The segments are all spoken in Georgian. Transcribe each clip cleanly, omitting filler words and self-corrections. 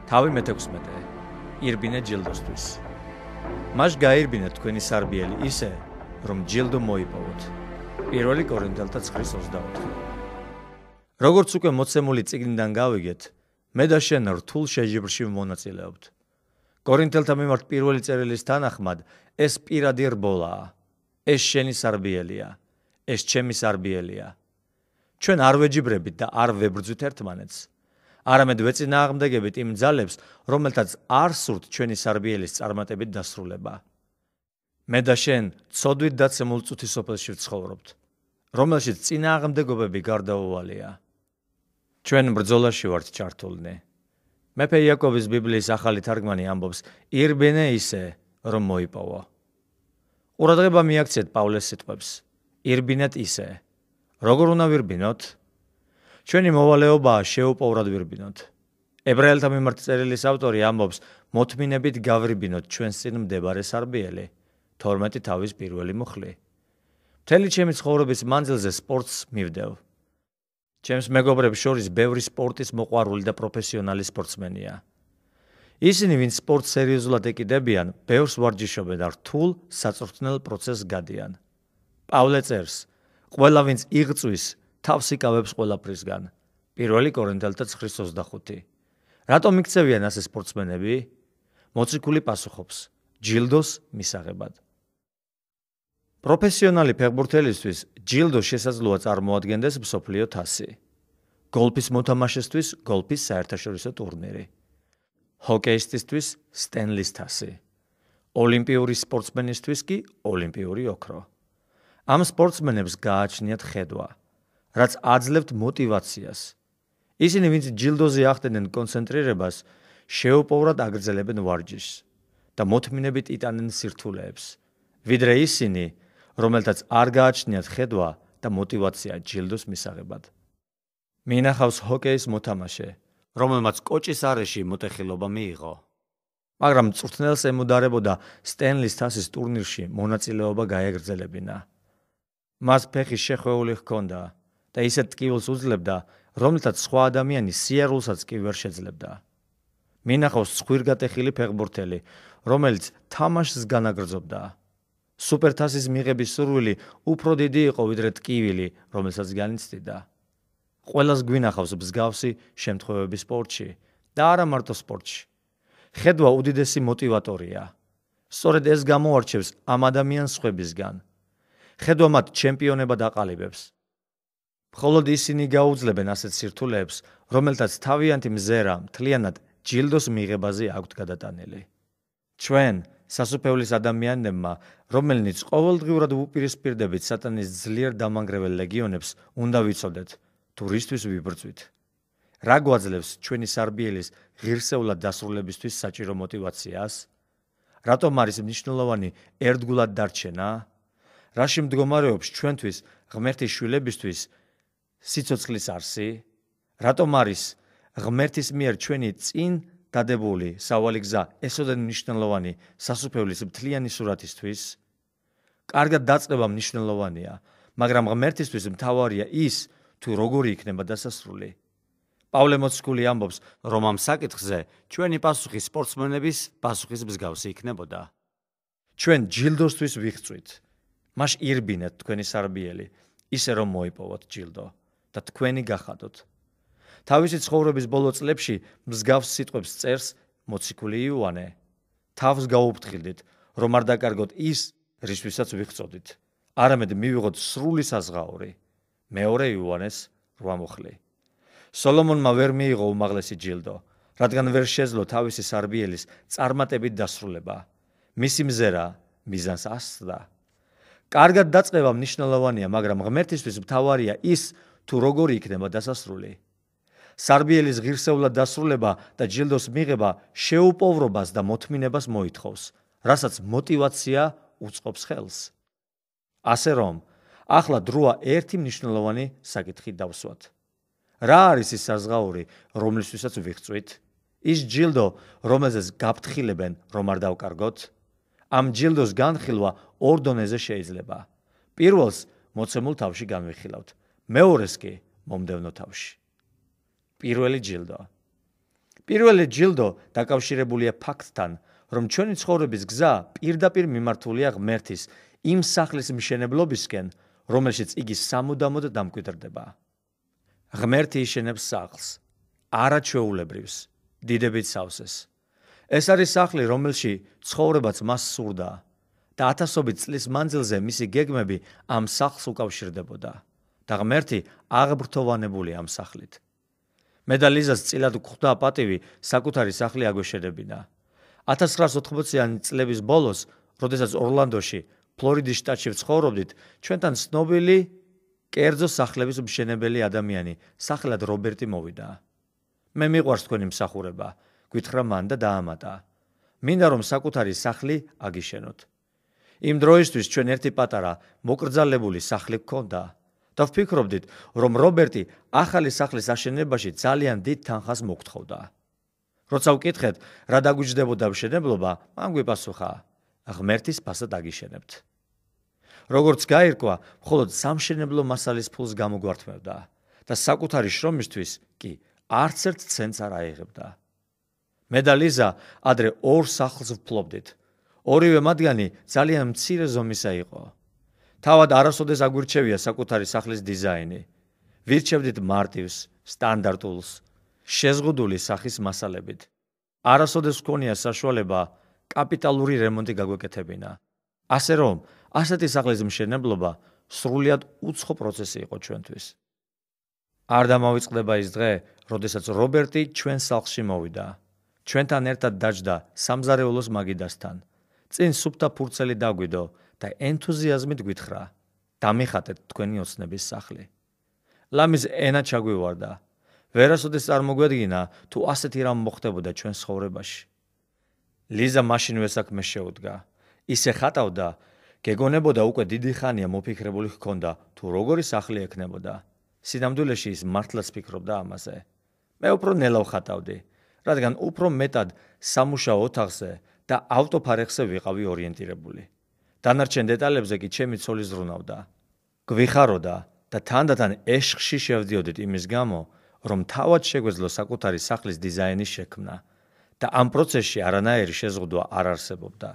თავი მე-16 ირბინე ჯილდოსთვის. მას გაირბინეთ თქვენი სარბიელი ისე, რომ ჯილდო მოიპოვოთ. 1 კორინთელთა 9:24. როგორც უკვე მოცემული წიგნიდან გავიგეთ, მე და შენ რთულ შეჯიბრში ვმონაწილეობთ. კორინთელთა მიმართ პირველი წერილის თანახმად ეს პირადი რბოლაა. ეს შენი სარბიელია, ეს ჩემი სარბიელია. ჩვენ არ ვეჯიბრებით და არ ვებრძვით ერთმანეთს. არამედ ვეწინააღმდეგებით იმ ძალებს, რომელთაც არ სურთ ჩვენი სარბიელის წარმატებით დასრულება. მე და შენ ცოდვით დაცემულ წუთის სოფელში ვცხოვრობთ, რომელშიც წინააღმდეგობები გარდაუვალია. ჩვენ ბრძოლაში ვართ ჩართულნი. მეფე იაკობის ბიბლიის ახალი თარგმანი ამბობს, ირბინე ისე, რომ მოიპოვო. ყურადღება მიაქციეთ პავლეს სიტყვებს. ირბინეთ ისე. როგორ უნდა ვირბინოთ? ჩვენი მოვალეობაა შეუპოვრად ვირბინოთ. ებრაელთა მიმართ წერილის ავტორი ამბობს, მოთმინებით გავრიბინოთ ჩვენს წინ მდებარე სარბიელი, 12 თავის პირველი მუხლი. მთელი ჩემი ცხოვრების მანძილზე სპორტს მივდევ. ჩემს მეგობრებს შორის ბევრი სპორტის მოყვარული და პროფესიონალი სპორტსმენია. ისინი, ვინც სპორტს სერიოზულად ეკიდებიან, ბევრს ვარჯიშობენ და რთულ საწვრთნელ პროცესს გადიან. პავლე წერს, ყველა ვინც იღწვის, თავს იკავებს ყველაფრისგან. 1 კორინთელთა 9:25. რატომ იქცევიან ასე სპორტსმენები? მოციქული პასუხობს, ჯილდოს მისაღებად. პროფესიონალი ფეხბურთელისთვის ჯილდო შესაძლოა წარმოადგენდეს მსოფლიო თასი. გოლფის მოთამაშესთვის გოლფის საერთაშორისო ტურნირი. ჰოკეისტისთვის სტენლის თასი. ოლიმპიური სპორტსმენისთვის კი ოლიმპიური ოქრო. ამ სპორტსმენებს გააჩნიათ ხედვა, რაც აძლევთ მოტივაციას. ისინი, ვინც ჯილდოზე ახდენენ კონცენტრირებას, შეუპოვრად აგრძელებენ ვარჯიშს და მოთმინებით იტანენ სირთულეებს, ვიდრე ისინი, რომელთაც არ გააჩნიათ ხედვა და მოტივაცია ჯილდოს მისაღებად. მინახავს ჰოკეის მოთამაშე, რომელმაც კოჭის არეში მოტეხილობა მიიღო. მაგრამ მწვრთნელს ემუდარებოდა სტენლის თასის ტურნირში მონაწილეობა გაეგრძელებინა. მას ფეხის შეხვეული ჰქონდა და ისეთ ტკივილს უძლებდა, რომელთაც სხვა ადამიანი სიარულსაც კი ვერ შეძლებდა. მინახავს ცხვირგატეხილი ფეხბურთელი, რომელიც თამაშს განაგრძობდა. სუპერთასის მიღების სურვილი უფრო დიდი იყო ვიდრე ტკივილი, რომელსაც განიცდიდა. ყველას გვინახავს მსგავსი შემთხვევები სპორტში და არა მარტო სპორტში. ხედვა უდიდესი მოტივატორია. სწორედ ეს გამოარჩევს ამ ადამიანს სხვებისგან. ხედვა მათ ჩემპიონებად აყალიბებს. მხოლოდ ისინი გაუძლებენ ასეთ სირთულეებს, რომელთაც თავიანთი მზერა მთლიანად ჯილდოს მიღებაზე აქვთ გადატანილი. ჩვენ, სასუფეველის ადამიანებმა, რომელნიც ყოველდღიურად ვუპირისპირდებით სატანის ძლიერ დამანგრეველ ლეგიონებს, უნდა ვიცოდეთ, თუ რისთვის ვიბრძვით. რა გვაძლევს ჩვენი სარბიელის ღირსეულად დასრულებისთვის საჭირო მოტივაციას? რატომ არის მნიშვნელოვანი ერთგულად დარჩენა? რაში მდგომარეობს ჩვენთვის ღმერთის შვილებისთვის სიცოცხლის არსი? რატომ არის ღმერთის მიერ ჩვენი წინ დადებული სავალი გზა ესოდენ მნიშვნელოვანი სასუფეველის მთლიანი სურათისთვის? კარგად დაწყება მნიშვნელოვანია, მაგრამ ღმერთისთვის მთავარია ის, თუ როგორი იქნება დასასრული. პავლე მოციქული ამბობს, რომ ამ საკითხზე ჩვენი პასუხი სპორტსმენების პასუხის მსგავსი იქნებოდა. ჩვენ ჯილდოსთვის ვიღწვით. მას ირბინეთ თქვენი სარბიელი, ისე რომ მოიპოვოთ ჯილდო და თქვენი გახადოთ. თავისი ცხოვრების ბოლო წლებში მსგავს სიტყვებს წერს მოციქული იოანე. თავს გაუფრთხილდით, რომ არ დაკარგოთ ის, რისთვისაც ვიღწოდით, არამედ მივიღოთ სრული საზღაური. 2 იოანეს 8 მუხლი. სოლომონმა ვერ მიიღო უმაღლესი ჯილდო, რადგან ვერ შეძლო თავისი სარბიელის წარმატებით დასრულება. მისი მზერა მიზანს ასწდა. კარგად დაწყება მნიშვნელოვანია, მაგრამ ღმერთისთვის მთავარია ის, თუ როგორი იქნება დასასრული. სარბიელის ღირსეულად დასრულება და ჯილდოს მიღება შეუპოვრობას და მოთმინებას მოითხოვს, რასაც მოტივაცია უწყობს ხელს. ასე რომ, ახლა დროა ერთი მნიშვნელოვანი საკითხი დავსვათ. რა არის ის საზღაური, რომლისთვისაც ვიღწვით? ის ჯილდო, რომელზეც გაფრთხილებენ, რომ არ დავკარგოთ? ამ ჯილდოს განხილვა ორ დონეზე შეიძლება. პირველს მოცემულ თავში განვიხილავთ, მეორეს კი მომდევნო თავში. პირველი ჯილდო. პირველი ჯილდო დაკავშირებულია ფაქტთან, რომ ჩვენი ცხოვრების გზა პირდაპირ მიმართულია ღმერთის იმ სახლის მშენებლობისკენ, რომელშიც იგი სამუდამოდ დამკვიდრდება. ღმერთი იშენებს სახლს, არა ჩვეულებრივს, დიდებით სავსეს. ეს არის სახლი, რომელში ცხოვრებაც მას სურდა და ათასობით წლის მანძილზე მისი გეგმები ამ სახლს უკავშირდებოდა და ღმერთი აღბრთოვანებული ამ სახლით. მე და ლიზას წილად გვხვდა პატივი საკუთარი სახლი აგვეშენებინა. 1980-იანი წლების ბოლოს, როდესაც ორლანდოში, ფლორიდის შტატში ვცხოვრობდით, ჩვენთან ცნობილი კერძო სახლების მშენებელი ადამიანი, სახელად რობერტი მოვიდა. მე მიყვარს თქვენი მსახურება, გვითხრა მან და დაამატა. მინდა რომ საკუთარი სახლი აგიშენოთ. იმ დროისთვის ჩვენ ერთი პატარა მოკრძალებული სახლი გქონდა და ვფიქრობდით, რომ რობერტი ახალი სახლის აშენებაში ძალიან დიდ თანხას მოგთხოვდა. როცა ვკითხეთ, რა დაგვიჯდებოდა მშენებლობა, მან გვიპასუხა: ღმერთის ფასად აგიშენებთ. როგორც გაირკვა, მხოლოდ სამშენებლო მასალის ფულს გამოგვართმევდა და საკუთარი შრომისთვის კი არც ერთ ცენტს არ აიღებდა. მე და ლიზა ადრე ორ სახლს ვფლობდით. ორივე მათგანი ძალიან მცირე ზომისა იყო. თავად არასოდეს აგვირჩევია საკუთარი სახლის დიზაინი. ვირჩევდით მარტივს, სტანდარტულს, შეზღუდული სახის მასალებით. არასოდეს ვქონია საშუალება კაპიტალური რემონტი გაგვეკეთებინა. ასე რომ, ასეთი სახლის მშენებლობა სრულიად უცხო პროცესი იყო ჩვენთვის. არ დამავიწყდება ის დღე, როდესაც რობერტი ჩვენ სახლში მოვიდა. ჩვენთან ერთად დაჯდა სამზარეულოს მაგიდასთან. წინ სუფთა ფურცელი დაგვიდო და ენთუზიაზმით გვითხრა: დამიხატეთ თქვენი ოცნების სახლი. ლამის ენა ჩაგვივარდა. ვერასოდეს წარმოგვედგინა, თუ ასეთი რამ მოხდებოდა ჩვენ ცხოვრებაში. ლიზა მაშინვე საქმეს შეუდგა. ისე ხატავდა, გეგონებოდა უკვე დიდი ხანია მოფიქრებული ჰქონდა, თუ როგორი სახლი ექნებოდა. სინამდვილეში ის მართლაც ფიქრობდა ამაზე. მე უფრო ნელა ვხატავდი, რადგან უფრო მეტად სამუშაო ოთახზე და ავტოფარეხზე ვიყავი ორიენტირებული. დანარჩენ დეტალებზე კი ჩემი ცოლი ზრუნავდა. გვიხაროდა და თანდათან ეშხში შევდიოდით იმის გამო, რომ თავად შეგვეძლო საკუთარი სახლის დიზაინის შექმნა და ამ პროცესში არანაირი შეზღუდვა არ არსებობდა.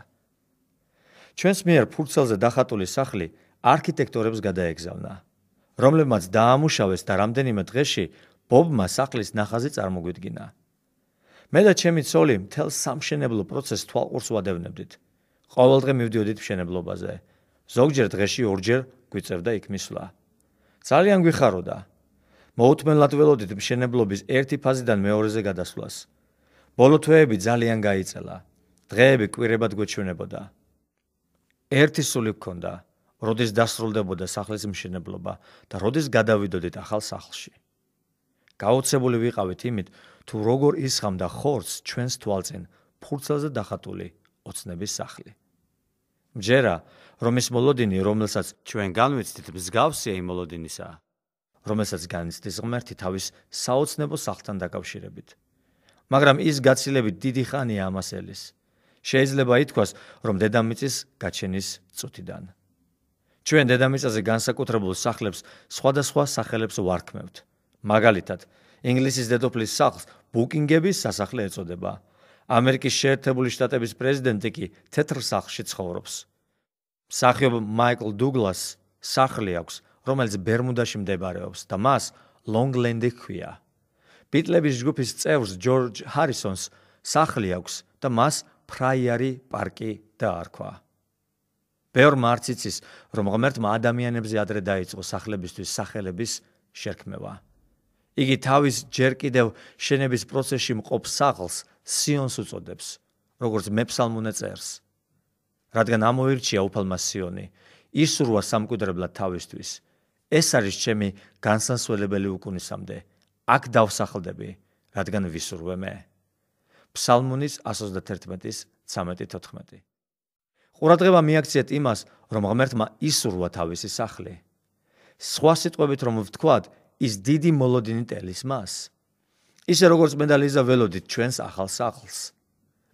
ჩვენს მიერ ფურცელზე დახატული სახლი არქიტექტორებს გადაეგზავნა, რომლებმაც დაამუშავეს და რამდენიმე დღეში ბობმა სახლის ნახაზი წარმოგვიდგინა. მე და ჩემი ცოლი მთელ სამშენებლო პროცესს თვალყურს ვადევნებდით. ყოველ დღე მივდიოდით მშენებლობაზე. ზოგჯერ დღეში ორჯერ გვიწევდა იქ მისვლა. ძალიან გვიხაროდა. მოუთმენლად ველოდით მშენებლობის ერთი ფაზიდან მეორეზე გადასვლას. ბოლო თვეები ძალიან გაიწელა. დღეები კვირებად გვეჩვენებოდა. ერთი სული გქონდა, როდის დასრულდებოდა სახლის მშენებლობა და როდის გადავიდოდით ახალ სახლში. გაოცებული ვიყავით იმით, თუ როგორ ისხამდა ხორცს ჩვენს თვალწინ ფურცელზე დახატული ოცნების სახლი. მჯერა, რომ ის მოლოდინი, რომელსაც ჩვენ განვიცდით, მსგავსია იმ მოლოდინისა, რომელსაც განიცდის ღმერთი თავის საოცნებო სახლთან დაკავშირებით. მაგრამ ის გაცილებით დიდი ხანია ამას ელის. შეიძლება ითქვას, რომ დედამიწის გაჩენის წუთიდან. ჩვენ დედამიწაზე განსაკუთრებულ სახლებს სხვადასხვა სახელებს ვარქმევთ. მაგალითად, ინგლისის დედოფლის სახლს ბუკინგების სასახლე ეწოდება. ამერიკის შეერთებული შტატების პრეზიდენტი კი თეთრ სახლში ცხოვრობს. მსახიობ მაიკლ დუგლას სახლი აქვს, რომელიც ბერმუდაში მდებარეობს და მას ლონგლენდი ჰქვია. ბიტლების ჯგუფის წევრს ჯორჯ ჰარისონს სახლი აქვს და მას ფრაიარი პარკი დაარქვა. ბევრმა არც იცის, რომ ღმერთმა ადამიანებზე ადრე დაიწყო სახლებისთვის სახელების შერქმევა. იგი თავის ჯერ კიდევ შენების პროცესში მყოფ სახლს სიონს უწოდებს, როგორც მეფსალმუნე წერს. რადგან ამოირჩია უფალმა სიონი, ისურვა სამკვიდრებლად თავისთვის. ეს არის ჩემი განსასვლელებელი უკუნისამდე. აქ დავსახლდები, რადგან ვისურვე მე. ფსალმუნის 131:13-14. ყურადღება მიაქციეთ იმას, რომ ღმერთმა ისურვა თავისი სახლი. სხვა სიტყვებით რომ ვთქვათ, ის დიდი მოლოდინი ტელის მას. ისე როგორც მე და ლიზა ველოდით ჩვენს ახალ სახლს.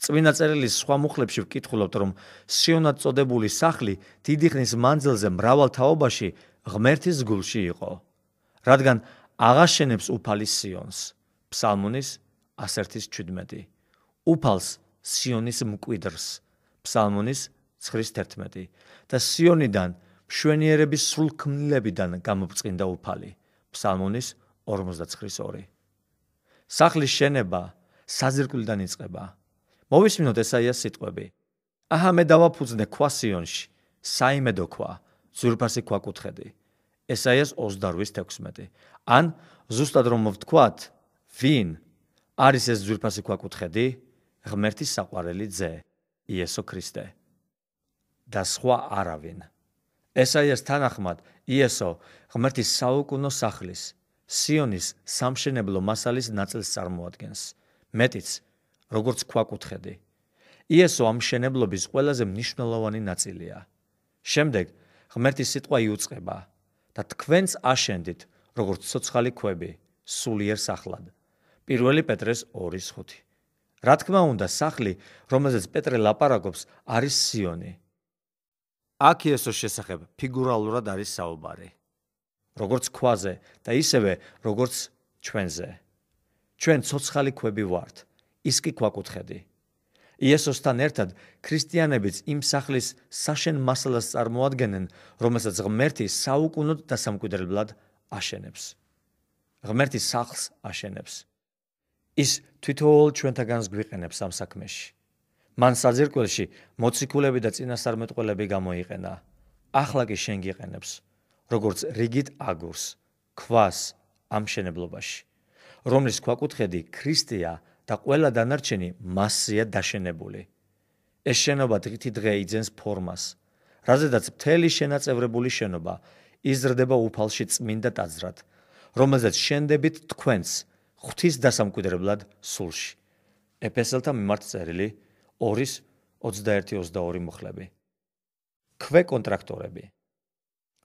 წმინდა წერილის სხვა მუხლებში ვკითხულობთ, რომ სიონად წოდებული სახლი დიდი ხნის მანძილზე მრავალ თაობაში ღმერთის გულში იყო, რადგან აღაშენებს უფალის სიონს. ფსალმუნის 1:17. უფალს სიონის მკვიდრს, ფსალმონის 9:11 და სიონიდან მშვენიერების სრულქმნილებიდან გამოფწინდა უფალი, ფსალმონის 49:2. სახლის შენება საზირკვლიდან იწყება. მოვისმინოთ ესაიას სიტყვები. აჰა მე დავაფუძნე ქვა სიონში, საიმედო ქვა, ძვირფასი ქვა კუთხედი. ესაიას 28:16. ან ზუსტად რომ ვთქვათ, ვინ არის ეს ძვირფასი ქვა კუთხედი? ღმერთის საყვარელი ძე, იესო ქრისტე. და სხვა არავინ. ესაიას თანახმად, იესო ღმერთის საუკუნო სახლის, სიონის სამშენებლო მასალის ნაწილს წარმოადგენს, მეტიც, როგორც ქვა კუთხედი. იესო ამ მშენებლობის ყველაზე მნიშვნელოვანი ნაწილია. შემდეგ ღმერთის სიტყვა იუწყება და თქვენც აშენდით, როგორც ცოცხალი ქვები, სულიერ სახლად. 1 პეტრეს 2:5. რა თქმა უნდა, სახლი, რომელზეც პეტრე ლაპარაკობს, არის სიონი. აქ იესოს შესახებ ფიგურალურად არის საუბარი. როგორც ქვაზე და ისევე როგორც ჩვენზე. ჩვენ ცოცხალი ქვები ვართ, ის კი ქვა კუთხედი. იესოსთან ერთად ქრისტიანებიც იმ სახლის საშენ მასალას წარმოადგენენ, რომელსაც ღმერთი საუკუნოდ და სამკვიდრებლად აშენებს. ღმერთი სახლს აშენებს. ის თვითოულ ჩვენთაგანს გვიყენებს ამ საქმეში. მან საძირკველში მოციქულები და წინასწარმეტყველები გამოიყენა. ახლა კი შენ გიყენებს, როგორც რიგით აგურს, ქვას ამ მშენებლობაში, რომლის ქვაკუთხედი ქრისტეა და ყველა დანარჩენი მასზეა დაშენებული. ეს შენობა დღითი დღე იძენს ფორმას, რაზედაც მთელი შენაწევრებული შენობა იზრდება უფალში წმინდა ტაძრად, რომელზეც შენდებით თქვენც ღვთის დასამკვიდრებლად სულში. ეფესელთა მიმართ წერილი 2:21-22 მუხლები. ქვე კონტრაქტორები.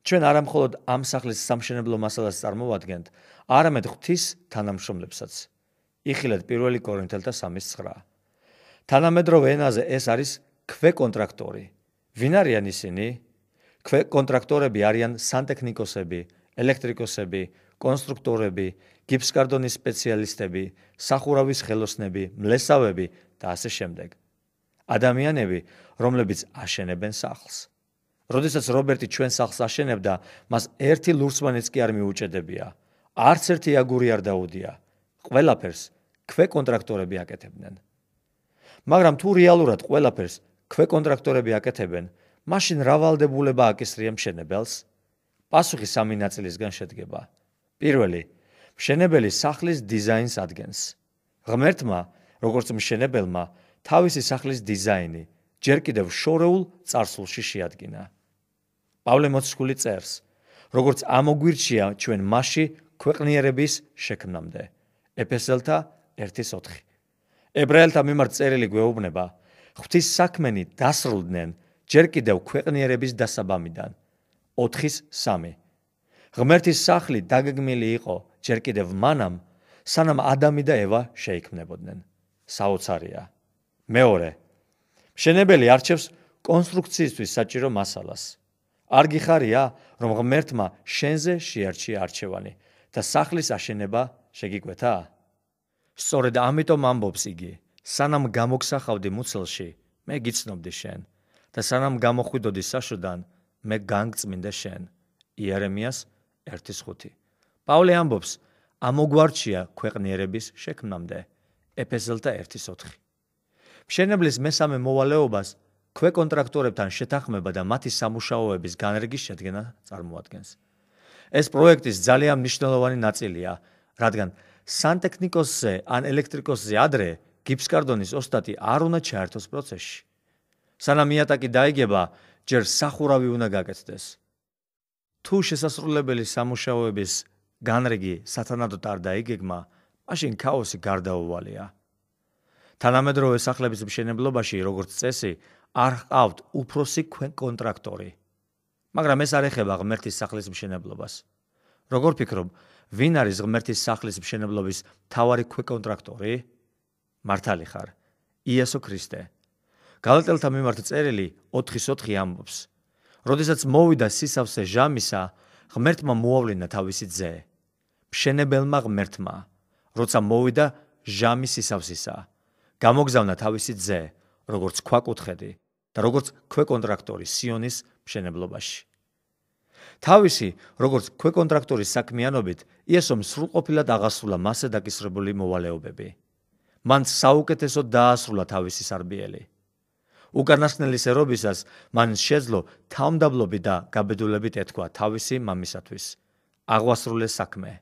ჩვენ არა მხოლოდ ამ სახლის სამშენებლო მასალას წარმოვადგენთ, არამედ ღვთის თანამშრომლებსაც. იხილეთ 1 კორინთელთა 3:9. თანამედროვე ენაზე ეს არის ქვე კონტრაქტორი. ვინ არიან ისინი? ქვე კონტრაქტორები არიან სანტექნიკოსები, ელექტრიკოსები, კონსტრუქტორები, გიფსკარდონის სპეციალისტები, სახურავის ხელოსნები, მლესავები და ასე შემდეგ. ადამიანები, რომლებიც აშენებენ სახლს. როდესაც რობერტი ჩვენ სახლს აშენებდა, მას ერთი ლურსმანიც კი არ მიუჭედებია. არც ერთი აგური არ დაუდია. ყველაფერს ქვე კონტრაქტორები აკეთებდნენ. მაგრამ თუ რეალურად ყველაფერს ქვე კონტრაქტორები აკეთებენ, მაშინ რა ვალდებულება აკისრია მშენებელს? პასუხი 3 ნაწილისგან შედგება. პირველი, მშენებელი სახლის დიზაინს ადგენს. ღმერთმა, როგორც მშენებელმა, თავისი სახლის დიზაინი ჯერ კიდევ შორეულ წარსულში შეადგინა. პავლე მოციქული წერს, როგორც ამოგვირჩია ჩვენ მასში ქვეყნიერების შექმნამდე. ეფესელთა 1:4. ებრაელთა მიმართ წერილი გვეუბნება, ღვთის საქმენი დასრულდნენ ჯერ კიდევ ქვეყნიერების დასაბამიდან. 4:3. ღმერთის სახლი დაგეგმილი იყო ჯერ კიდევ მანამ, სანამ ადამი და ევა შეიქმნებოდნენ. საოცარია. მეორე, მშენებელი არჩევს კონსტრუქციისთვის საჭირო მასალას. არ გიხარია, რომ ღმერთმა შენზე შეარჩია არჩევანი და სახლის აშენება შეგიკვეთა? სწორედ ამიტომ ამბობს იგი, სანამ გამოგსახავდი მუცელში, მე გიცნობდი შენ და სანამ გამოხვიდოდი საშოდან, მე განგწმინდე შენ. იერემიას 1:5. პავლე ამბობს, ამოგვარჩია ქვეყნიერების შექმნამდე. ეფესელთა 1:4. მშენებლის მესამე მოვალეობას ქვე კონტრაქტორებთან შეთანხმება და მათი სამუშაოების განრიგის შედგენა წარმოადგენს. ეს პროექტის ძალიან მნიშვნელოვანი ნაწილია, რადგან სანტექნიკოსზე ან ელექტრიკოსზე ადრე გიფსკარდონის ოსტატი არ უნდა ჩაერთოს პროცესში. სანამ იატაკი დაიგება, ჯერ სახურავი უნდა გაკეთდეს. თუ შესასრულებელი სამუშაოების განრიგი სათანადოდ არ დაიგეგმა, მაშინ ქაოსი გარდაუვალია. თანამედროვე სახლების მშენებლობაში, როგორც წესი, არ ჰყავთ უფროსი ქვე კონტრაქტორი. მაგრამ ეს არ ეხება ღმერთის სახლის მშენებლობას. როგორ ფიქრობ, ვინ არის ღმერთის სახლის მშენებლობის მთავარი ქვე კონტრაქტორი? მართალი ხარ, იესო ქრისტე. გალატელთა მიმართ წერილი 4:4 ამბობს, როდესაც მოვიდა სისავსე ჟამისა, ღმერთმა მოავლინა თავისი ძე. მშენებელმა ღმერთმა, როცა მოვიდა ჟამის სისავსისაა. გამოგზავნა თავისი ძე, როგორც ქვაკუთხედი და როგორც ქვეკონტრაქტორი სიონის მშენებლობაში. თავისი, როგორც ქვეკონტრაქტორის საქმიანობით, იესომ სრულყოფილად აღასრულა მასზე დაკისრებული მოვალეობები. მან საუკეთესოდ დაასრულა თავისი სარბიელი. უკანასკნელის ერობისას მან შეძლო თავმდაბლობი და გაბედულებით ეთქვა თავისი მამისათვის. აღვასრულეს საქმე,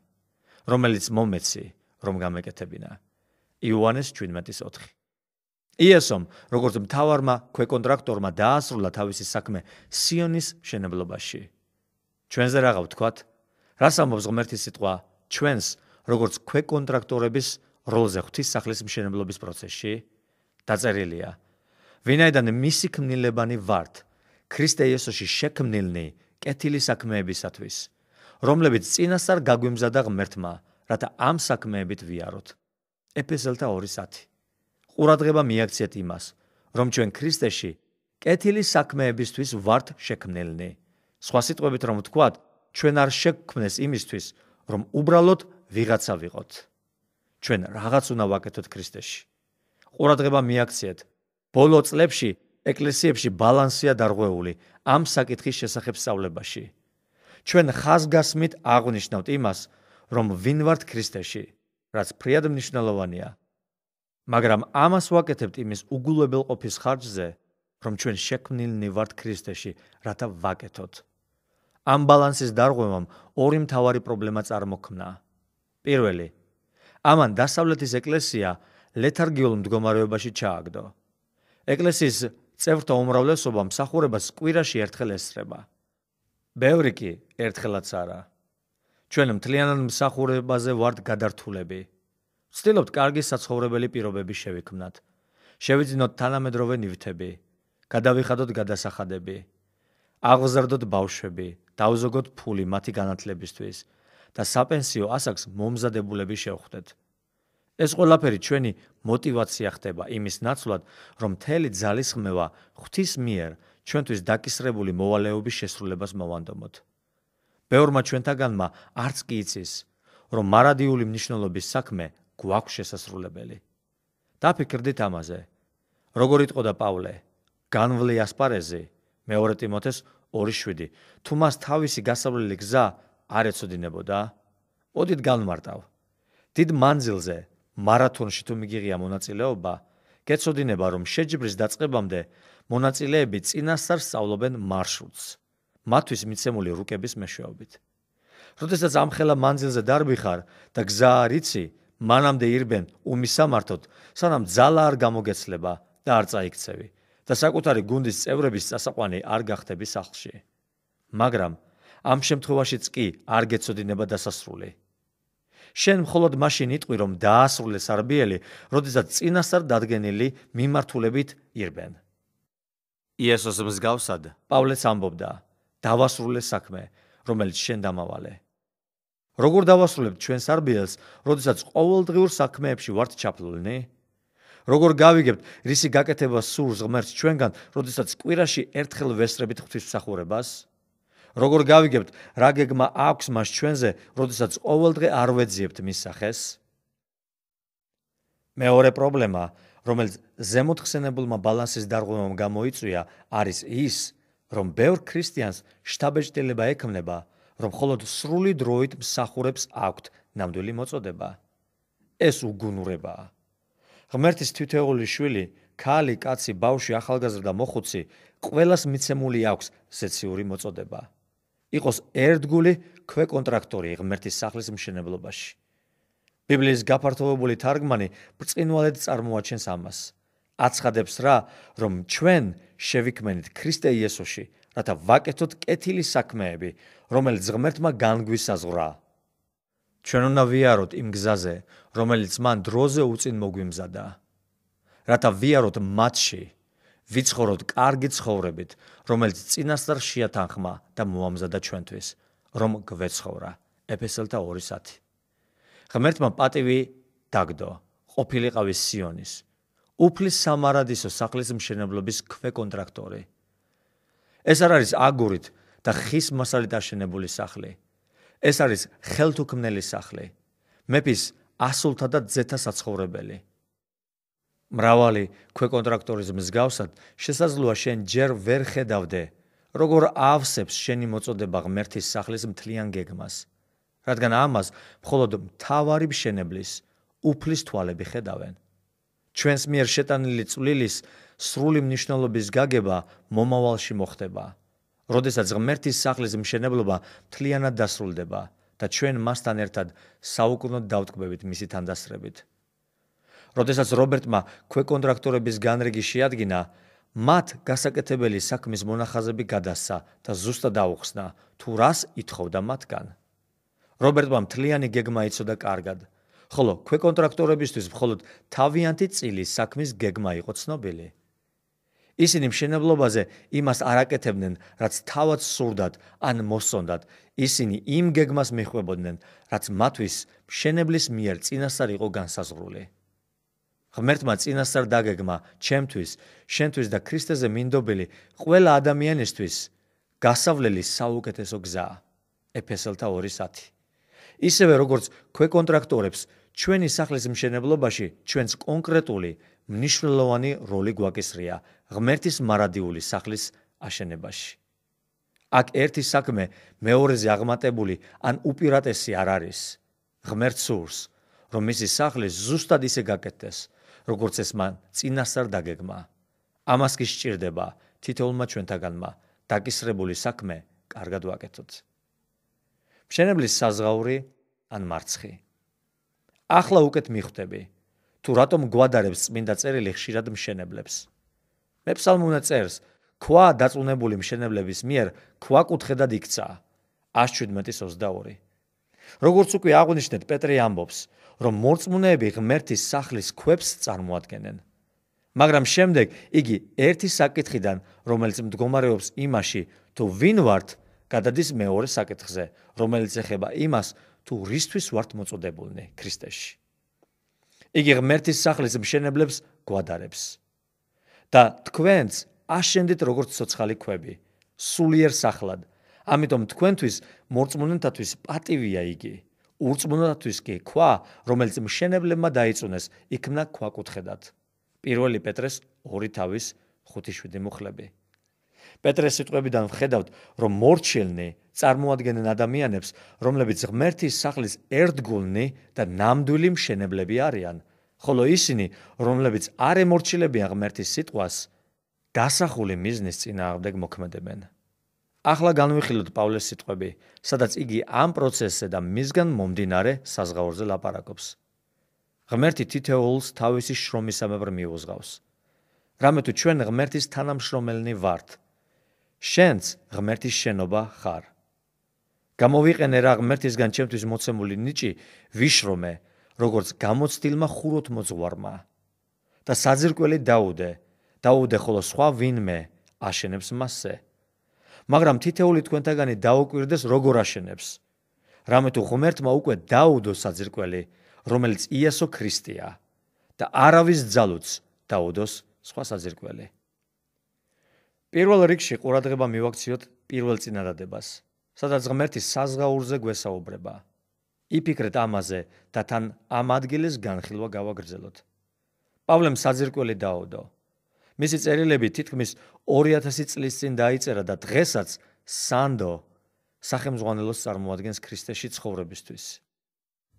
რომელიც მომეცი, რომ გამეკეთებინა. იოანეს 17:4. იესომ, როგორც მთავარმა ქვეკონტრაქტორმა დაასრულა თავისი საქმე სიონის მშენებლობაში. ჩვენზე რაღა ვთქვათ? რას ამბობს ღმერთის სიტყვა ჩვენს, როგორც ქვეკონტრაქტორების როლზე ღვთისმსახლის მშენებლობის პროცესში? დაწერილია: ვინაიდან მისი ქმნილებანი ვართ, ქრისტე იესოში შექმნილნი კეთილი საქმეებისათვის, რომლებიც წინასწარ გაგვიმზადა ღმერთმა, რათა ამ საქმეებით ვიაროთ. ეფესელთა 2:10. ყურადღება მიაქციეთ იმას, რომ ჩვენ ქრისტეში კეთილი საქმეებისთვის ვართ შექმნილნი. სხვა სიტყვებით რომ ვთქვათ, ჩვენ არ შეგქმნეს იმისთვის, რომ უბრალოდ ვიღაცა ვიყოთ. ჩვენ რაღაც უნდა ვაკეთოთ ქრისტეში. ყურადღება მიაქციეთ. ბოლო წლებში ეკლესიებში ბალანსია დარღვეული ამ საკითხის შესახებ სწავლებაში. ჩვენ ხაზგასმით აღვნიშნავთ იმას, რომ ვინ ვართ ქრისტეში, რაც ფრიად მნიშვნელოვანია. მაგრამ ამას ვაკეთებთ იმის უგულებელყოფის ხარჯზე, რომ ჩვენ შექმნილნი ვართ ქრისტეში, რათა ვაკეთოთ. ამ ბალანსის დარღვევამ ორი მთავარი პრობლემა წარმოქმნა. პირველი, ამან დასავლეთის ეკლესია ლეთარგიულ მდგომარეობაში ჩააგდო. ეკლესიის წევრთა უმრავლესობა მსახურებას კვირაში ერთხელ ესწრება. ბევრი კი ერთხელაც არა. ჩვენ მთლიანად მსახურებაზე ვართ გადართულები. ვცდილობთ კარგი საცხოვრებელი პირობები შევიქმნათ. შევიძინოთ თანამედროვე ნივთები, გადავიხადოთ გადასახადები, აღზრდოთ ბავშვები, დავზოგოთ ფული მათი განათლებისთვის და საპენსიო ასაკს მომზადებულები შევხვდეთ. ეს ყველაფერი ჩვენი მოტივაცია ხდება იმის ნაცვლად, რომ მთელი ძალისხმევა ღვთის მიერ ჩვენთვის დაკისრებული მოვალეობის შესრულებას მოვანდომოთ. ბევრმა ჩვენთაგანმა არც კი იცის, რომ მარადიული მნიშვნელობის საქმე გვაქვს შესასრულებელი. დაფიქრდით ამაზე. როგორ იტყოდა პავლე, განვლი ასპარეზი, მეორე ტიმოთეს 2:7, თუ მას თავისი გასავლელი გზა არ ეცოდინებოდა? მოდით განმარტავ. დიდ მანძილზე, მარათონში თუ მიგიღია მონაწილეობა, გეცოდინება, რომ შეჯიბრის დაწყებამდე მონაწილეები წინასწარ სწავლობენ მარშრუტს, მათთვის მიცემული რუკების მეშვეობით. როდესაც ამხელა მანძილზე დარბიხარ და გზა არ იცი, მანამდე ირბენ უმისამართოდ, სანამ ძალა არ გამოგეცლება და არ წაიქცევი და საკუთარი გუნდის წევრების წასაყვანი არ გახდები სახლში. მაგრამ ამ შემთხვევაშიც კი არ გეცოდინება დასასრული. შენ მხოლოდ მაშინ იტყვი, რომ დაასრულე სარბიელი, როდესაც წინასწარ დადგენილი მიმართულებით ირბენ. იესოს მსგავსად, პავლეც ამბობდა, დავასრულე საქმე, რომელიც შენ დამავალე. როგორ დავასრულებთ ჩვენ სარბიელს, როდესაც ყოველდღიურ საქმეებში ვართ ჩაფლულნი? როგორ გავიგებთ, რისი გაკეთება სურს ღმერთს ჩვენგან, როდესაც კვირაში ერთხელ ვესწრებით ღვთისმსახურებას? როგორ გავიგებთ, რა გეგმა აქვს მას ჩვენზე, როდესაც ყოველდღე არ ვეძიებთ მის სახეს? მეორე პრობლემა, რომელიც ზემოთხსენებულმა ბალანსის დარღვევამ გამოიწვია, არის ის, რომ ბევრ ქრისტიანს შთაბეჭდილება ექმნება, რომ მხოლოდ სრული დროით მსახურებს აქვთ ნამდვილი მოწოდება. ეს უგუნურებაა. ღმერთის თვითეული შვილი, ქალი, კაცი, ბავშვი, ახალგაზრდა, მოხუცი, ყველას მიცემული აქვს ზეციური მოწოდება. იყოს ერთგული ქვეკონტრაქტორი ღმერთის სახლის მშენებლობაში. ბიბლიის გაფართოვებული თარგმანი ბრწყინვალედ წარმოაჩენს ამას. აცხადებს რა, რომ ჩვენ შევიქმნით ქრისტე იესოში, რათა ვაკეთოთ კეთილი საქმეები, რომელიც ღმერთმა განგვისაზღვრა. ჩვენ უნდა ვიაროთ იმ გზაზე, რომელიც მან დროზე უწინ მოგვიმზადა. რათა ვიაროთ მათში, ვიცხოვროთ კარგი ცხოვრებით, რომელიც წინასწარ შეათანხმა და მოამზადა ჩვენთვის, რომ გვეცხოვრა. ეფესელთა 2:10. ღმერთმა პატივი დაგდო, ყოფილიყავი სიონის, უფლის სამარადისო სახლის მშენებლობის ქვეკონტრაქტორი. ეს არ არის აგურით და ხის მასალით აშენებული სახლი. ეს არის ხელთუქმნელი სახლი. მეფის ასულთა და ძეთა საცხოვრებელი. მრავალი ქვეკონტრაქტორის მსგავსად შესაძლოა შენ ჯერ ვერ ხედავდე, როგორ ავსებს შენი მოწოდება ღმერთის სახლის მთლიან გეგმას, რადგან ამას მხოლოდ მთავარი მშენებლის, უფლის თვალები ხედავენ. ჩვენს მიერ შეტანილი წვლილის სრული მნიშვნელობის გაგება მომავალში მოხდება, როდესაც ღმერთის სახლის მშენებლობა მთლიანად დასრულდება და ჩვენ მასთან ერთად საუკუნოდ დავტკბებით მისი თანდასწრებით. როდესაც რობერტმა ქვეკონტრაქტორების განრიგი შეადგინა, მათ გასაკეთებელი საქმის მონახაზები გადასცა და ზუსტად აუხსნა, თუ რას ითხოვდა მათგან. რობერტმა მთლიანი გეგმა იცოდა კარგად, ხოლო ქვეკონტრაქტორებისთვის მხოლოდ თავიანთი წილის საქმის გეგმა იყო ცნობილი. ისინი მშენებლობაზე იმას არ აკეთებდნენ, რაც თავად სურდათ ან მოსწონდათ, ისინი იმ გეგმას მიჰყვებოდნენ, რაც მათთვის მშენებლის მიერ წინასწარ იყო განსაზღვრული. ღმერთმა წინასწარ დაგეგმა ჩემთვის, შენთვის და ქრისტეზე მინდობილი ყველა ადამიანისთვის გასავლელის საუკეთესო გზა. ეფესელთა 2:10. ისევე როგორც ქვეკონტრაქტორებს ჩვენი სახლის მშენებლობაში ჩვენს კონკრეტული მნიშვნელოვანი როლი გვაკისრია ღმერთის მარადიული სახლის აშენებაში. აქ ერთი საქმე მეორეზე აღმატებული ან უპირატესი არ არის. ღმერთს სურს, რომ მისი სახლი ზუსტად ისე გაკეთდეს, როგორც ეს მან წინასწარ დაგეგმა. ამას კი სჭირდება თითოეულმა ჩვენთაგანმა დაკისრებული საქმე კარგად ვაკეთოთ. მშენებლის საზღაური ან მარცხი. ახლა უკეთ მიხვდები, თუ რატომ გვადარებს წმინდა წერილი ხშირად მშენებლებს. მე ფსალმუნე წერს, ქვა დაწუნებული მშენებლების მიერ ქვაკუთხედად იქცა 117:22. როგორც უკვე აღვნიშნეთ, პეტრე ამბობს, რომ მორწმუნეები ღმერთის სახლის ქვებს წარმოადგენენ. მაგრამ შემდეგ იგი ერთი საკითხიდან, რომელიც მდგომარეობს იმაში, თუ ვინ ვართ, გადადის მეორე საკითხზე, რომელიც ეხება იმას, თუ რისთვის ვართ მოწოდებულნი ქრისტეში. იგი ღმერთის სახლის მშენებლებს გვადარებს. და თქვენც აშენდით როგორც ცოცხალი ქვები, სულიერ სახლად. ამიტომ თქვენთვის მორწმუნეთათვის პატივია იგი. ურწმუნოთათვის კი ქვა, რომელიც მშენებლებმა დაიწუნეს, იქმნა ქვაკუთხედად. 1 პეტრეს 2:5-7 მუხლები. პეტრეს სიტყვებიდან ვხედავთ, რომ მორჩილნი წარმოადგენენ ადამიანებს, რომლებიც ღმერთის სახლის ერთგულნი და ნამდვილი მშენებლები არიან, ხოლო ისინი, რომლებიც არ ემორჩილებიან ღმერთის სიტყვას, დასახული მიზნის წინააღმდეგ მოქმედებენ. ახლა განვიხილოთ პავლეს სიტყვები, სადაც იგი ამ პროცესზე და მისგან მომდინარე საზღაურზე ლაპარაკობს. ღმერთი თითოეულს თავისი შრომისამებრ მიუძღავს. რამე თუ ჩვენ ღმერთის თანამშრომელნი ვართ, შენც ღმერთის შენობა ხარ. გამოვიყენე რა ღმერთისგან ჩემთვის მოცემული ნიჭი, ვიშრომე, როგორც გამოცდილმა ხუროთმოძღვარმა. და საძირკველი დაუდე, ხოლო სხვა ვინმე აშენებს მასზე. მაგრამ თითეული თქვენთაგანი დაუკვირდეს, როგორ აშენებს. რამე თუ ღმერთმა უკვე დაუდო საძირკველი, რომელიც იესო ქრისტეა და არავის ძალუც დაუდოს სხვა საძირკველი. პირველ რიგში ყურადღება მივაქციოთ პირველ წინადადებას, სადაც ღმერთის საზღაურზე გვესაუბრება. იფიქრეთ ამაზე და თან ამ ადგილის განხილვა გავაგრძელოთ. პავლემ საძირკველი დაუდო. მისი წერილები თითქმის 2000 წლის წინ დაიწერა და დღესაც სანდო სახელმძღვანელოს წარმოადგენს ქრისტეში ცხოვრებისთვის.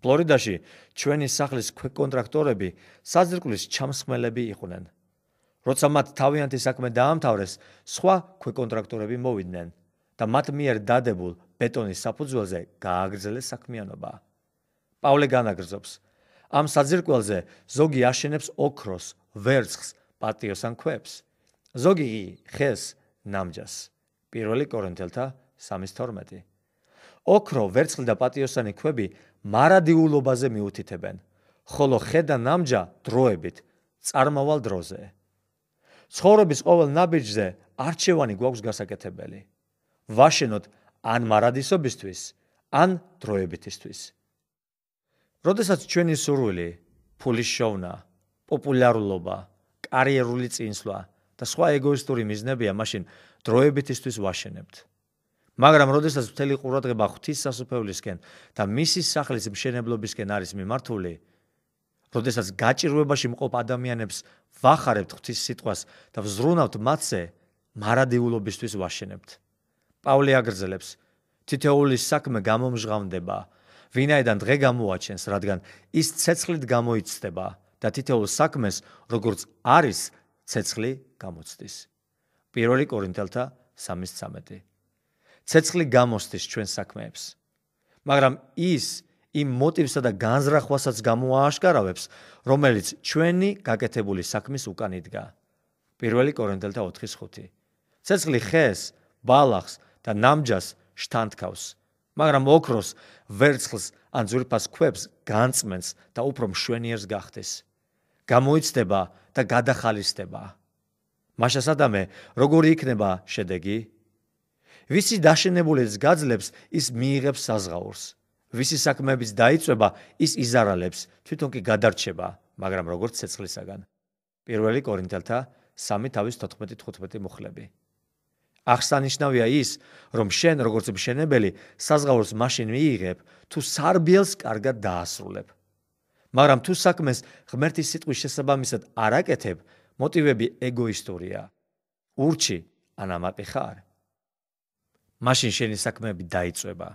ფლორიდაში ჩვენი სახლის ქვეკონტრაქტორები საძირკვლის ჩამსხმელები იყვნენ. როცა მათ თავიანთი საქმე დაამთავრეს, სხვა ქვეკონტრაქტორები მოვიდნენ და მათ მიერ დადებულ ბეტონის საფუძველზე გააგრძელეს საქმიანობა. პავლე განაგრძობს, ამ საძირკველზე ზოგი აშენებს ოქროს, ვერცხლს, პატიოს ან ქვებს, ზოგი ხეს, ნამჯას. 1 კორინთელთა 3:12. ოქრო, ვერცხლი და პატიოსანი ქვები მარადიულობაზე მიუთითებენ, ხოლო ხე და ნამჯა დროებით, წარმავალ დროზე. ცხოვრების ყოველ ნაბიჯზე არჩევანი გვაქვს გასაკეთებელი. ვაშენოთ ან მარადისობისთვის, ან დროებითისთვის. როდესაც ჩვენი სურვილი, ფულის შოვნა, პოპულარულობა, კარიერული წინსვლა და სხვა ეგოისტური მიზნებია, მაშინ დროებითისთვის ვაშენებთ. მაგრამ როდესაც მთელი ყურადღება ღვთის სასუფევლისკენ და მისი სახლის მშენებლობისკენ არის მიმართული, როდესაც გაჭირვებაში მყოფ ადამიანებს ვახარებთ ღვთის სიტყვას და ვზრუნავთ მათზე, მარადიულობისთვის ვაშენებთ. პავლე აგრძელებს, თითოეული საქმე გამომჟღავნდება, ვინაიდან დღე გამოაჩენს, რადგან ის ცეცხლით გამოიცდება და თითოეულ საქმეს, როგორც არის, ცეცხლი გამოცდის. 1 კორინთელთა 3:13. ცეცხლი გამოსდის ჩვენ საქმეებს. მაგრამ ის იმ მოტივსა და განზრახვასაც გამოააშკარავებს, რომელიც ჩვენი გაკეთებული საქმის უკან იდგა. 1 კორინთელთა 4:5. ცეცხლი ხეს, ბალახს და ნამჯას შთანთქავს, მაგრამ ოქროს, ვერცხლს ან ძვირფას ქვებს განწმენს და უფრო მშვენიერს გახდეს. გამოიცდება და გადახალისდება. მაშასადამე, როგორი იქნება შედეგი? ვისი დაშენებულიც გაძლებს, ის მიიღებს საზღაურს. ვისი საქმეებიც დაიწვება, ის იზარალებს, თვითონ კი გადარჩება, მაგრამ როგორც ცეცხლისაგან. 1 კორინთელთა 3:14-15 მუხლები. აღსანიშნავია ის, რომ შენ, როგორც მშენებელი, საზღაურს მაშინ მიიღებ, თუ სარბიელს კარგად დაასრულებ. მაგრამ თუ საქმეს ღმერთის სიტყვის შესაბამისად არ აკეთებ, მოტივები ეგოისტურია. ურჩი ან ამაყი ხარ. მაშინ შენი საქმეები დაიწვება.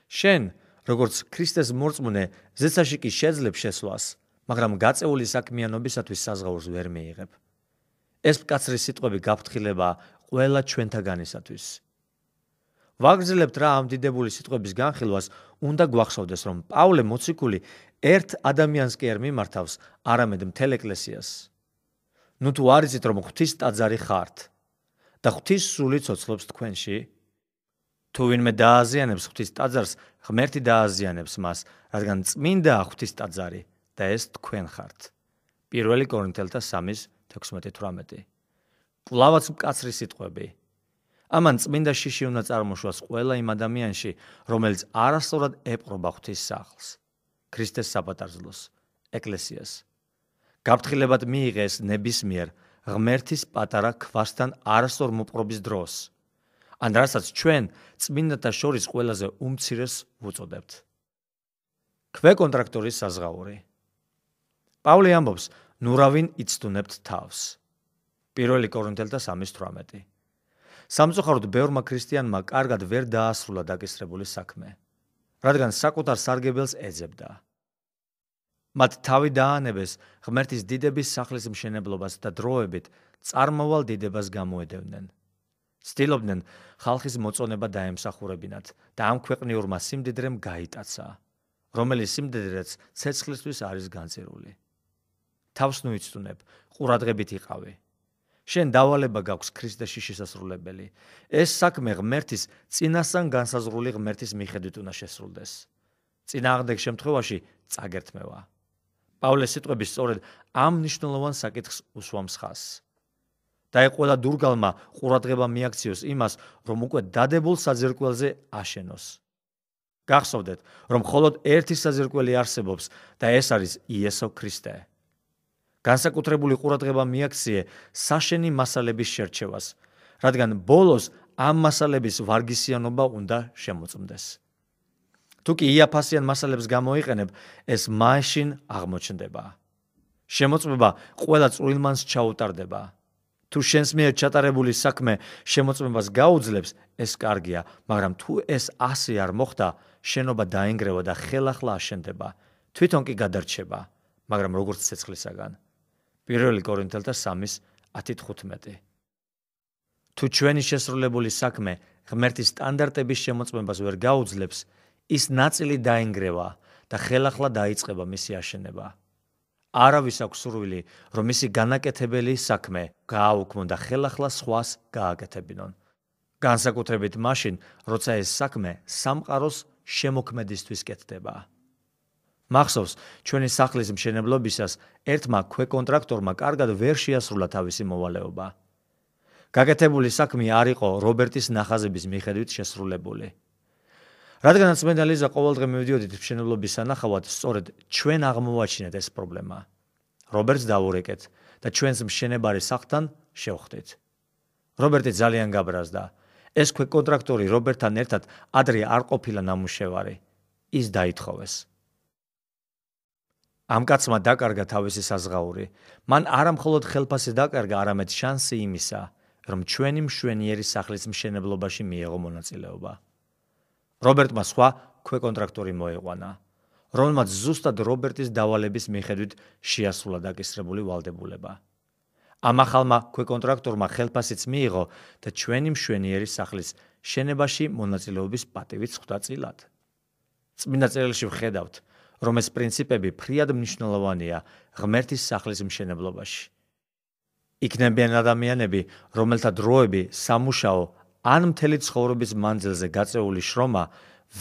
შენ, როგორც ქრისტეს მორწმუნე, ზეცაში კი შეძლებ შესვლას, მაგრამ გაწეული საქმიანობისათვის საზღაურს ვერ მიიღებ. ეს მკაცრი სიტყვები გაფრთხილება ყველა ჩვენთაგანისათვის. ვაგრძელებთ რა ამ დიდებული სიტყვების განხილვას, უნდა გვახსოვდეს, რომ პავლე მოციქული ერთ ადამიანს კი არ მიმართავს, არამედ მთელ ეკლესიას. ნუ თუ არ იცით, რომ ღვთის ტაძარი ხართ და ღვთის სული ცოცხლობს თქვენში, თუ ვინმე დააზიანებს ღვთის ტაძარს, ღმერთი დააზიანებს მას, რადგან წმინდა ღვთის ტაძარი და ეს თქვენ ხართ. 1 კორინთელთა 3:16-18. კვლავაც მკაცრი სიტყვები. ამან წმინდა შიში უნდა წარმოშვას ყველა იმ ადამიანში, რომელიც არასწორად ეპყრობა ღვთის სახლს, ქრისტეს საპატარძლოს, ეკლესიას. გაფრთხილებად მიიღეს ნებისმიერ ღმერთის პატარა ქვასთან არასწორ მოპყრობის დროს, ან რასაც ჩვენ წმინდათა შორის ყველაზე უმცირეს ვუწოდებთ. ქვეკონტრაქტორის საზღაური. პავლე ამბობს, ნურავინ იცდუნებთ თავს. 1 კორინთელთა 3:18. სამწუხაროდ ბევრმა ქრისტიანმა კარგად ვერ დაასრულა დაკისრებული საქმე, რადგან საკუთარ სარგებელს ეძებდა. მათ თავი დაანებეს ღმერთის დიდების სახლის მშენებლობას და დროებით წარმავალ დიდებას გამოედევნენ. ცდილობდნენ ხალხის მოწონება დაემსახურებინათ და ამ ქვეყნიურმა სიმდიდრემ გაიტაცა, რომელიც სიმდიდრეც ცეცხლისთვის არის განწირული. თავს ნუ იცდუნებ, ყურადღებით იყავი. შენ დავალება გაქვს ქრისტეში შესასრულებელი. ეს საქმე ღმერთის წინასწარ განსაზღვრული ღმერთის მიხედვით უნდა შესრულდეს. წინააღმდეგ შემთხვევაში წაგერთმევა. პავლეს სიტყვები სწორედ ამ მნიშვნელოვან საკითხს უსვამს ხაზს. დაეყოლა დურგალმა ყურადღება მიაქციოს იმას, რომ უკვე დადებულ საძირკველზე აშენოს. გახსოვდეთ, რომ მხოლოდ ერთი საძირკველი არსებობს და ეს არის იესო ქრისტე. განსაკუთრებული ყურადღება მიაქციე საშენი მასალების შერჩევას, რადგან ბოლოს ამ მასალების ვარგისიანობა უნდა შემოწმდეს. თუ კი იაფასიან მასალებს გამოიყენებ, ეს მაშინ აღმოჩნდება. შემოწმება ყველა წვრილმანს ჩაუტარდება. თუ შენს მიერ ჩატარებული საქმე შემოწმებას გაუძლებს, ეს კარგია, მაგრამ თუ ეს ასე არ მოხდა, შენობა დაინგრევა და ხელახლა აშენდება. თვითონ კი გადარჩება, მაგრამ როგორც ცეცხლისაგან. 1 კორინთელთა 3:10-15. თუ ჩვენი შესრულებული საქმე ღმერთის სტანდარტების შემოწმებას ვერ გაუძლებს, ის ნაწილი დაინგრევა და ხელახლა დაიწყება მისი აშენება. არავის აქვს სურვილი, რომ მისი განაკეთებელი საქმე გააუქმონ და ხელახლა სხვას გააკეთებინონ. განსაკუთრებით მაშინ, როცა ეს საქმე სამყაროს შემოქმედისთვის კეთდება. მახსოვს, ჩვენი სახლის მშენებლობისას ერთმა ქვეკონტრაქტორმა კარგად ვერ შეასრულა თავისი მოვალეობა. გაკეთებული საქმე არ იყო რობერტის ნახაზების მიხედვით შესრულებული. რადგანაც მე და ლიზა ყოველდღე მივიდიოდით მშენებლობის სანახავად, სწორედ ჩვენ აღმოვაჩინეთ ეს პრობლემა. რობერტს დავურეკეთ და ჩვენს მშენებარე სახლთან შევხვდით. რობერტი ძალიან გაბრაზდა. ეს ქვეკონტრაქტორი რობერტთან ერთად ადრე არ ყოფილა ნამუშევარი. ის დაითხოვეს. ამ კაცმა დაკარგა თავისი საზღაური. მან არა მხოლოდ ხელფასი დაკარგა, არამედ შანსი იმისა, რომ ჩვენი მშვენიერი სახლის მშენებლობაში მიეღო მონაწილეობა. რობერტმა სხვა ქვეკონტრაქტორი მოეყვანა, რომელმაც ზუსტად რობერტის დავალების მიხედვით შეასრულა დაკისრებული ვალდებულება. ამ ახალმა ქვეკონტრაქტორმა ხელფასიც მიიღო და ჩვენი მშვენიერი სახლის შენებაში მონაწილეობის პატივიც ხვდა წილად. წმინდა წერილში ვხედავთ, რომ ეს პრინციპები ფრიად მნიშვნელოვანია ღმერთის სახლის მშენებლობაში. იქნებიან ადამიანები, რომელთა დროები, სამუშაო ან მთელი ცხოვრების მანძილზე გაწეული შრომა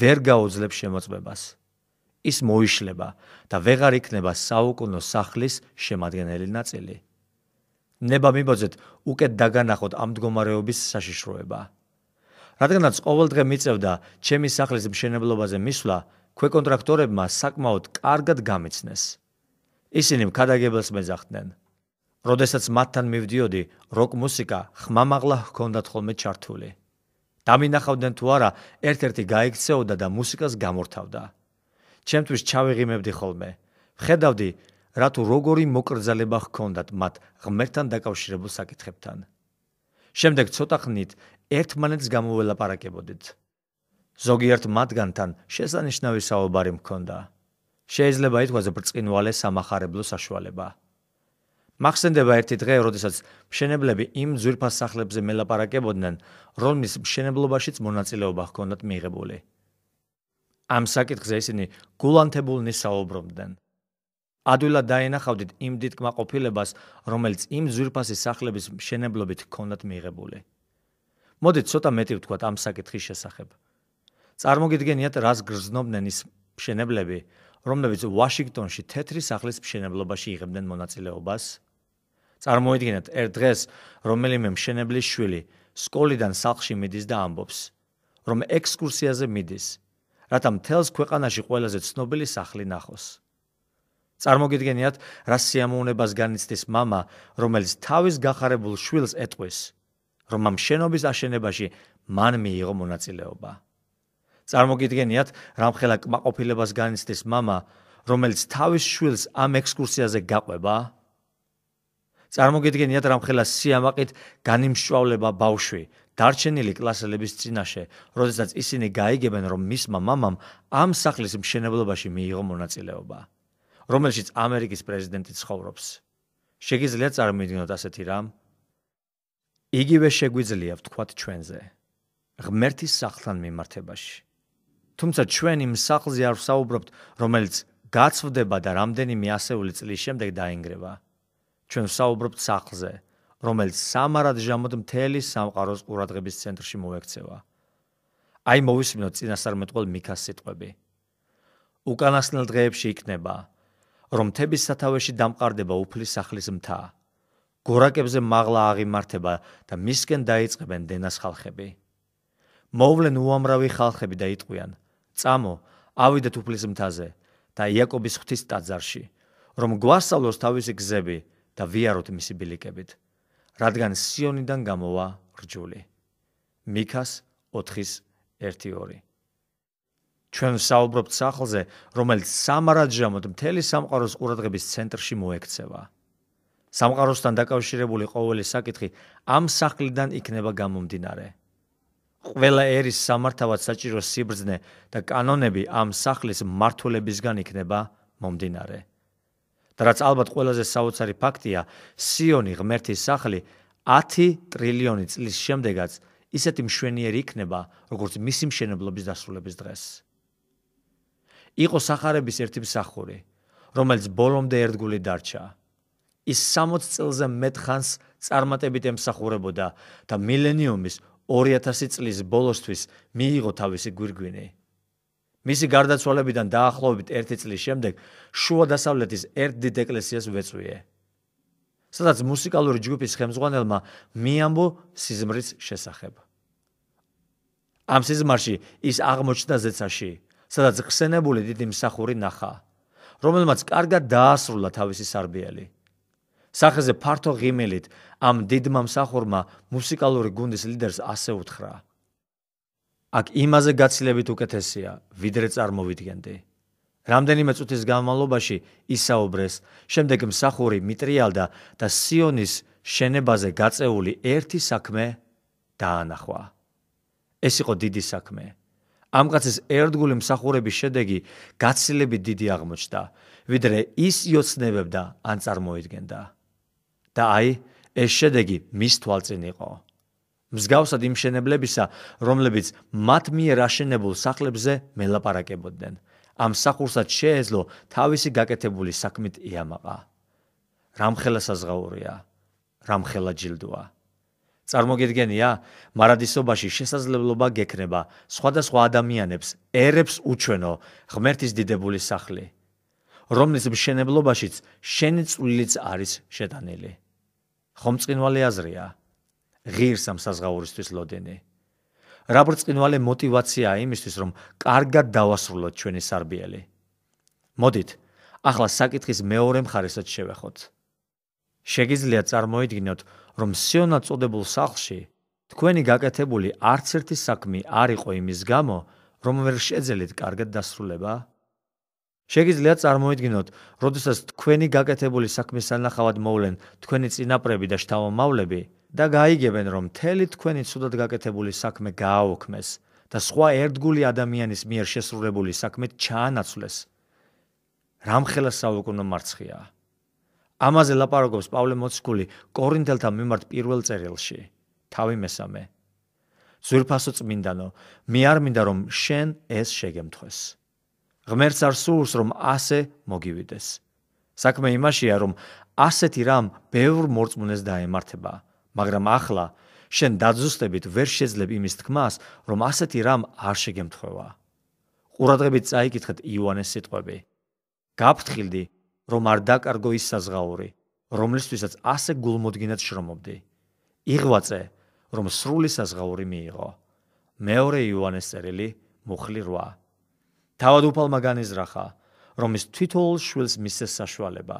ვერ გაუძლებს შემოწმებას. ის მოიშლება და ვეღარ იქნება საუკუნო სახლის შემადგენელი ნაწილი. ნება მიბოძეთ უკეთ დაგანახოთ ამ მდგომარეობის საშიშროება. რადგანაც ყოველ დღე მიწევდა ჩემი სახლის მშენებლობაზე მისვლა, ქვეკონტრაქტორებმა საკმაოდ კარგად გამიცნეს. ისინი მქადაგებელს მეძახდნენ. როდესაც მათთან მივდიოდი, როკ მუსიკა ხმამაღლა ჰქონდათ ხოლმე ჩართული. დამინახავდნენ თუ არა, ერთ-ერთი გაიქცეოდა და მუსიკას გამორთავდა. ჩემთვის ჩავიღიმებდი ხოლმე. ვხედავდი, რა თუ როგორი მოკრძალება ჰქონდათ მათ ღმერთთან დაკავშირებულ საკითხებთან. შემდეგ ცოტა ხნით ერთმანეთს გამოველაპარაკებოდით. ზოგიერთ მათგანთან შესანიშნავი საუბარი მქონდა. შეიძლება ითქვას ბრწყინვალე სამახარებლო საშუალება. მახსენდება ერთი დღე, როდესაც მშენებლები იმ ძვირფას სახლებზე მელაპარაკებოდნენ, რომლის მშენებლობაშიც მონაწილეობა ჰქონდათ მიღებული. ამ საკითხზე ისინი გულანთებულნი საუბრობდნენ. ადვილად დაინახავდით იმ დიდ კმაყოფილებას, რომელიც იმ ძვირფასი სახლების მშენებლობით ჰქონდათ მიღებული. მოდით ცოტა მეტი ვთქვათ ამ საკითხის შესახებ. წარმოგიდგენიათ, რას გრძნობდნენ ის მშენებლები, რომლებიც ვაშინგტონში თეთრი სახლის მშენებლობაში იღებდნენ მონაწილეობას. წარმოიდგინეთ ერთ დღეს, რომელიმე მშენებლის შვილი სკოლიდან სახლში მიდის და ამბობს, რომ ექსკურსიაზე მიდის, რათა მთელს ქვეყანაში ყველაზე ცნობილი სახლი ნახოს. წარმოგიდგენიათ, რა სიამოვნებას განიცდის მამა, რომელიც თავის გახარებულ შვილს ეტყვის, რომ ამ შენობის აშენებაში მან მიიღო მონაწილეობა. წარმოგიდგენიათ, რამხელა კმაყოფილებას განიცდის მამა, რომელიც თავის შვილს ამ ექსკურსიაზე გაყვება. წარმოგიდგენიათ, რამხელა სიამაყით განიმსჭვალება ბავშვი დარჩენილი კლასელების წინაშე, როდესაც ისინი გაიგებენ, რომ მისმა მამამ ამ სახლის მშენებლობაში მიიღო მონაწილეობა, რომელშიც ამერიკის პრეზიდენტი ცხოვრობს. შეგიძლიათ წარმოიდგინოთ ასეთი რამ? იგივე შეგვიძლია ვთქვათ ჩვენზე, ღმერთის სახლთან მიმართებაში. თუმცა ჩვენ იმ სახლზე არ ვსაუბრობთ, რომელიც გაცვდება და რამდენიმე ასეული წლის შემდეგ დაინგრევა. ჩვენ ვსაუბრობთ სახლზე, რომელიც სამარადჟამოდ მთელი სამყაროს ყურადღების ცენტრში მოექცევა. აი მოვისმინოთ წინასწარმეტყველ მიქას სიტყვები. უკანასკნელ დღეებში იქნება, რომ მთების სათავეში დამყარდება უფლის სახლის მთა, გორაკებზე მაღლა აღიმართება და მისკენ დაიწყებენ დენას ხალხები. მოვლენ უამრავი ხალხები და იტყვიან, წამო, ავიდეთ უფლის მთაზე და იაკობის ღვთის ტაძარში, რომ გვასწავლოს თავისი გზები და ვიაროთ მისი ბილიკებით, რადგან სიონიდან გამოვა რჯული. მიქას 4:1-2. ჩვენ ვსაუბრობთ სახლზე, რომელიც სამარადჟამოდ მთელი სამყაროს ყურადღების ცენტრში მოექცევა. სამყაროსთან დაკავშირებული ყოველი საკითხი ამ სახლიდან იქნება გამომდინარე. ყველა ერის სამართავად საჭირო სიბრძნე და კანონები ამ სახლის მმართველებისგან იქნება მომდინარე. და რაც ალბათ ყველაზე საოცარი ფაქტია, სიონი ღმერთის სახლი 10 ტრილიონი წლის შემდეგაც ისეთი მშვენიერი იქნება, როგორც მისი მშენებლობის დასრულების დღეს. იყო სახარების ერთი მსახური, რომელიც ბოლომდე ერთგული დარჩა. ის 60 წელზე მეტ ხანს წარმატებით ემსახურებოდა და მილენიუმის 2000 წლის ბოლოსთვის მიიღო თავისი გვირგვინი. მისი გარდაცვალებიდან დაახლოებით 1 წლის შემდეგ შუა დასავლეთის ერთ დიდ ეკლესიას ვეწვიე, სადაც მუსიკალური ჯგუფის ხელმძღვანელმა მიამბო სიზმრის შესახებ. ამ სიზმარში ის აღმოჩნდა ზეცაში, სადაც ხსენებული დიდი მსახური ნახა, რომელმაც კარგად დაასრულა თავისი სარბიელი. სახეზე ფართო ღიმილით ამ დიდმა მსახურმა მუსიკალური გუნდის ლიდერს ასე უთხრა: აქ იმაზე გაცილებით უკეთესია, ვიდრე წარმოვიდგენდი. რამდენიმე წუთის განმავლობაში ისაუბრეს, შემდეგ მსახური მიტრიალდა და სიონის შენებაზე გაწეული ერთი საქმე დაანახვა. ეს იყო დიდი საქმე. ამ კაცის ერთგული მსახურების შედეგი გაცილებით დიდი აღმოჩნდა, ვიდრე ის იოცნებებდა ან წარმოიდგენდა. და აი, ეს შედეგი მის თვალწინ იყო. მსგავსად იმ მშენებლებისა, რომლებიც მათ მიერ აშენებულ სახლებზე მელაპარაკებოდნენ, ამ მსახურსაც შეეძლო თავისი გაკეთებული საქმით იამაყა. რამხელა საზღაურია, რამხელა ჯილდოა. წარმოგიდგენია, მარადისობაში შესაძლებლობა გექნება სხვადასხვა ადამიანებს ერებს უჩვენო ღმერთის დიდებული სახლი, რომლის მშენებლობაშიც შენი წვლილიც არის შეტანილი. ხომ ბრწყინვალე აზრია? ღირს ამ საზღაურისთვის ლოდენი. რა ბრწყინვალე მოტივაციაა იმისთვის, რომ კარგად დავასრულოთ ჩვენი სარბიელი. მოდით, ახლა საკითხის მეორე მხარესაც შევეხოთ. შეგიძლიათ წარმოიდგინოთ, რომ სიონად წოდებულ სახლში თქვენი გაკეთებული არც ერთი საქმე არ იყო იმის გამო, რომ ვერ შეძელით კარგად დასრულება? შეგიძლიათ წარმოიდგინოთ, როდესაც თქვენი გაკეთებული საქმის სანახავად მოვლენ თქვენი წინაპრები და შთამომავლები და გაიგებენ, რომ მთელი თქვენი ცუდად გაკეთებული საქმე გააოქმეს და სხვა ერთგული ადამიანის მიერ შესრულებული საქმით ჩაანაცვლეს. რამხელა საუკუნო მარცხია. ამაზე ლაპარაკობს პავლე მოციქული კორინთელთა მიმართ პირველ წერილში, თავი მესამე. ძვირფასო წმინდანო, მე არ მინდა რომ შენ ეს შეგემთხვეს. ღმერთს არ სურს რომ ასე მოგივიდეს. საქმე იმაშია, რომ ასეთი რამ ბევრ მორწმუნეს დაემართება, მაგრამ ახლა შენ დაძუსტებით ვერ შეძლებ იმის თქმას, რომ ასეთი რამ არ შეგემთხვევა. ყურადღებით წაიკითხეთ იოანეს სიტყვები. გაფრთხილდი, რომ არ დაკარგო ის საზღაური, რომლისთვისაც ასე გულმოდგინად შრომობდი. იღვაწე, რომ სრული საზღაური მიიღო. მეორე იოანეს წერილი, მუხლი 8. თავად უფალმა განიზრახა, რომ ის თვითოულ შვილს მისცეს საშუალება,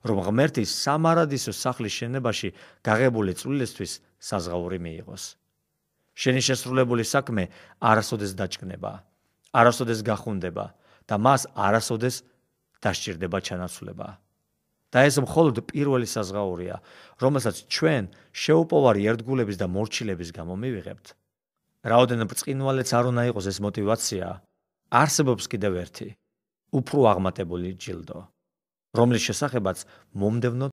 რომ ღმერთის სამარადისო სახლის შენებაში გაღებული წვლილისთვის საზღაური მიიღოს. შენი შესრულებული საქმე არასოდეს დაჭკნება, არასოდეს გახუნდება და მას არასოდეს დასჭირდება ჩანაცვლება. და ეს მხოლოდ პირველი საზღაურია, რომელსაც ჩვენ შეუპოვარი ერთგულების და მორჩილების გამო მივიღებთ. რაოდენად ბრწყინვალეც არ უნდა იყოს ეს მოტივაცია, არსებობს კიდევ ერთი, უფრო აღმატებული ჯილდო, რომლის შესახებაც მომდევნო